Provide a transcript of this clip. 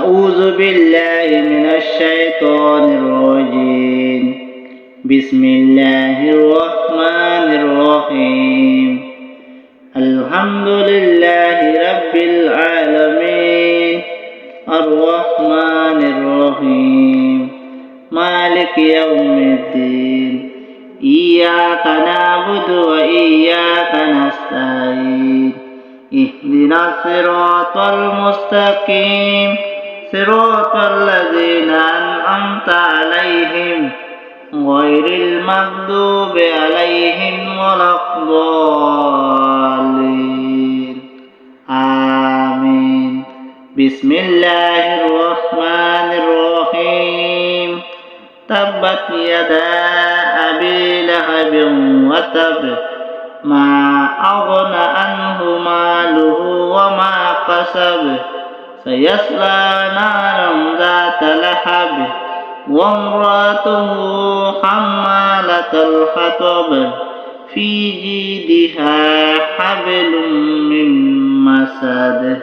أعوذ بالله من الشيطان الرجيم بسم الله الرحمن الرحيم الحمد لله رب العالمين الرحمن الرحيم مالك يوم الدين إياك نعبد وإياك نستعين اهدنا الصراط المستقيم صراط الذين أنعمت عليهم غير المغضوب عليهم ولا الضالين آمين بسم الله الرحمن الرحيم تبت يدا أبي لهب وتب ما أغنى عنه ماله وما كسب سيصلى نارا ذات لهب وامرأته حمالة الحطب في جيدها حبل من مسد